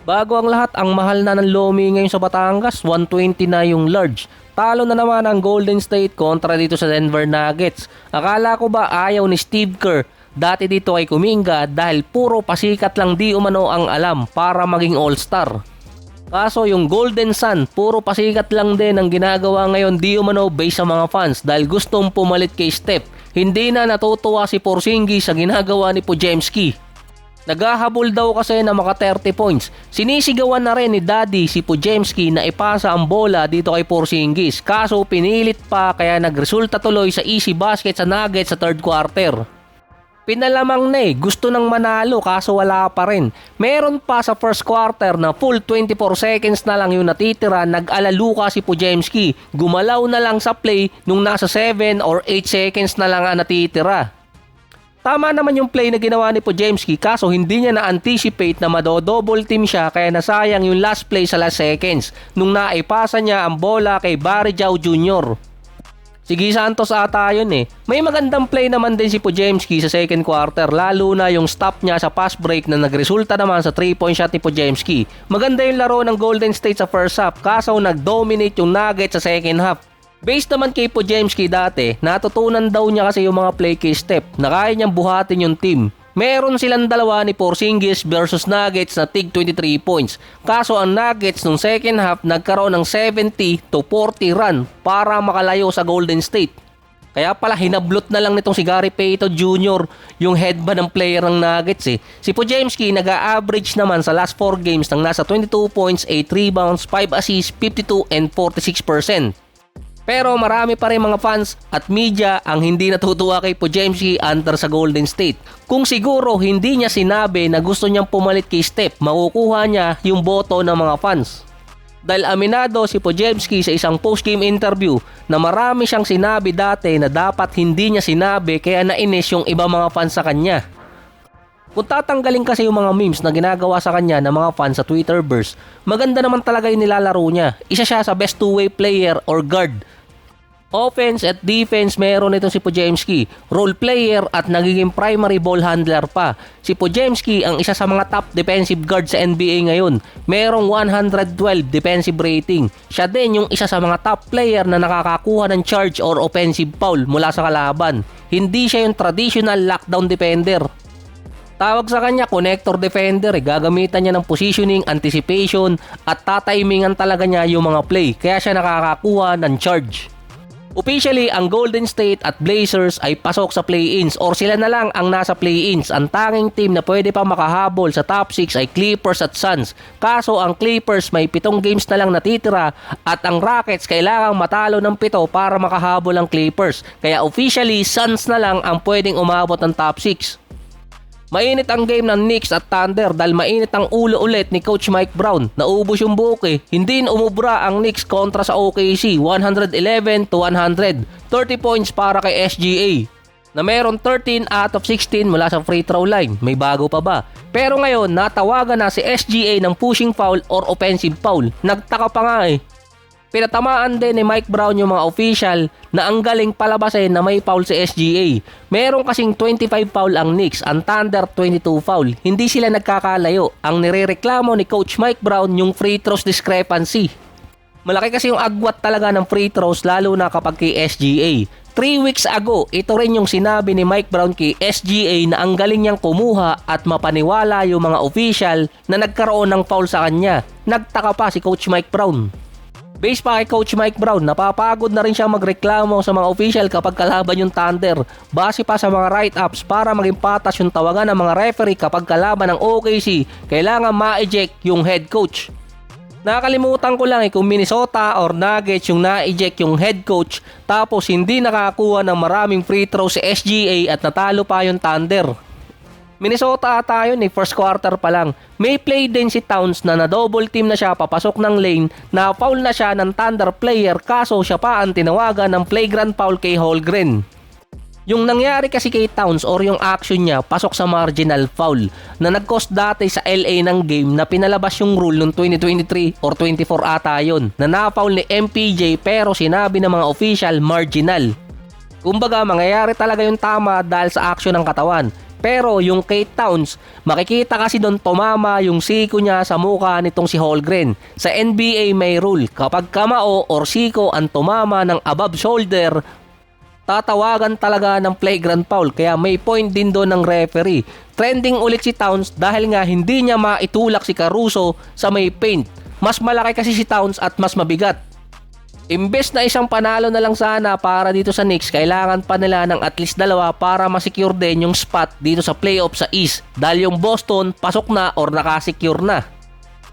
Bago ang lahat, ang mahal na ng Lomi ngayon sa Batangas, 120 na yung large. Talo na naman ang Golden State kontra dito sa Denver Nuggets. Akala ko ba ayaw ni Steve Kerr dati dito kay Kuminga dahil puro pasikat lang di umano ang alam para maging all-star. Kaso yung Golden Sun, puro pasikat lang din ang ginagawa ngayon di umano base sa mga fans dahil gustong pumalit kay Steph. Hindi na natutuwa si Porzingis sa ginagawa ni Podziemski. Naghahabol daw kasi na maka 30 points. Sinisigawan na rin ni Daddy si Podziemski na ipasa ang bola dito kay Porzingis. Kaso pinilit pa kaya nagresulta tuloy sa easy basket sa Nuggets sa third quarter. Pinalamang na gusto nang manalo kaso wala pa rin. Meron pa sa first quarter na full 24 seconds na lang yung natitira, nag-alaluka si Podziemski. Gumalaw na lang sa play nung nasa 7 or 8 seconds na lang ang natitira. Tama naman yung play na ginawa ni Podziemski kaso hindi niya na-anticipate na madodouble team siya kaya nasayang yung last play sa last seconds nung naipasa niya ang bola kay Barry Jau Jr. Sige Santos ata yun May magandang play naman din si Podziemski sa second quarter lalo na yung stop niya sa pass break na nagresulta naman sa 3-point shot ni Podziemski. Maganda yung laro ng Golden State sa first half kaso nag-dominate yung Nuggets sa second half. Based naman kay Podziemski dati, natutunan daw niya kasi yung mga play kay Steph na kaya niyang buhatin yung team. Meron silang dalawa ni Porzingis versus Nuggets na tig 23 points. Kaso ang Nuggets nung second half nagkaroon ng 70 to 40 run para makalayo sa Golden State. Kaya pala hinablot na lang nitong si Gary Payton Jr. yung head ba ng player ng Nuggets Si Podziemski nag-a-average naman sa last 4 games ng nasa 22 points, 8 rebounds, 5 assists, 52 and 46%. Pero marami pa rin mga fans at media ang hindi natutuwa kay Podziemski under sa Golden State. Kung siguro hindi niya sinabi na gusto niyang pumalit kay Steph, makukuha niya yung boto ng mga fans. Dahil aminado si Podziemski sa isang post-game interview na marami siyang sinabi dati na dapat hindi niya sinabi kaya nainis yung iba mga fans sa kanya. Kung tatanggalin kasi yung mga memes na ginagawa sa kanya ng mga fans sa Twitterverse, maganda naman talaga yung nilalaro niya. Isa siya sa best two-way player or guard. Offense at defense meron itong si Podziemski, role player at nagiging primary ball handler pa. Si Podziemski ang isa sa mga top defensive guard sa NBA ngayon. Merong 112 defensive rating. Siya din yung isa sa mga top player na nakakakuha ng charge or offensive foul mula sa kalaban. Hindi siya yung traditional lockdown defender. Tawag sa kanya connector defender Gagamitan niya ng positioning, anticipation at tatimingan talaga niya yung mga play. Kaya siya nakakakuha ng charge. Officially, ang Golden State at Blazers ay pasok sa play-ins or sila na lang ang nasa play-ins. Ang tanging team na pwede pa makahabol sa top 6 ay Clippers at Suns. Kaso ang Clippers may 7 games na lang natitira at ang Rockets kailangang matalo ng 7 para makahabol ang Clippers. Kaya officially, Suns na lang ang pwedeng umabot ng top 6. Mainit ang game ng Knicks at Thunder dahil mainit ang ulo ulit ni Coach Mike Brown. Naubos yung buhok Hindi umubra ang Knicks kontra sa OKC, 111 to 100. 30 points para kay SGA na meron 13 out of 16 mula sa free throw line. May bago pa ba? Pero ngayon, natawagan na si SGA ng pushing foul or offensive foul. Nagtaka pa nga Pinatamaan din ni Mike Brown yung mga official na ang galing palabasin na may foul si SGA. Meron kasing 25 foul ang Knicks, ang Thunder 22 foul. Hindi sila nagkakalayo. Ang nirereklamo ni Coach Mike Brown yung free throws discrepancy. Malaki kasi yung agwat talaga ng free throws lalo na kapag kay SGA. 3 weeks ago, ito rin yung sinabi ni Mike Brown kay SGA na ang galing niyang kumuha at mapaniwala yung mga official na nagkaroon ng foul sa kanya. Nagtaka pa si Coach Mike Brown. Base pa kay Coach Mike Brown, napapagod na rin siya magreklamo sa mga official kapag kalaban yung Thunder. Base pa sa mga write-ups para maging patas yung tawagan ng mga referee kapag kalaban ng OKC, kailangan ma-eject yung head coach. Nakakalimutan ko lang kung Minnesota or Nuggets yung na-eject yung head coach tapos hindi nakakuha ng maraming free throw si SGA at natalo pa yung Thunder. Minnesota ata yun first quarter pa lang. May play din si Towns na double team na siya papasok ng lane na foul na siya ng Thunder player kaso siya pa ang tinawagan ng flagrant foul kay Holmgren. Yung nangyari kasi kay Towns or yung action niya pasok sa marginal foul na nag-cost dati sa LA ng game na pinalabas yung rule noong 2023 or 24 ata yun na na-foul ni MPJ pero sinabi ng mga official marginal. Kumbaga mangyayari talaga yung tama dahil sa action ng katawan. Pero yung kay Towns, makikita kasi doon tumama yung siko niya sa mukha nitong si Holmgren. Sa NBA may rule, kapag kamao or siko ang tumama ng above shoulder, tatawagan talaga ng flagrant foul. Kaya may point din doon ng referee. Trending ulit si Towns dahil nga hindi niya maitulak si Caruso sa may paint. Mas malaki kasi si Towns at mas mabigat. Imbes na isang panalo na lang sana para dito sa Knicks, kailangan pa nila ng at least dalawa para masecure din yung spot dito sa playoff sa East. Dahil yung Boston pasok na or nakasecure na.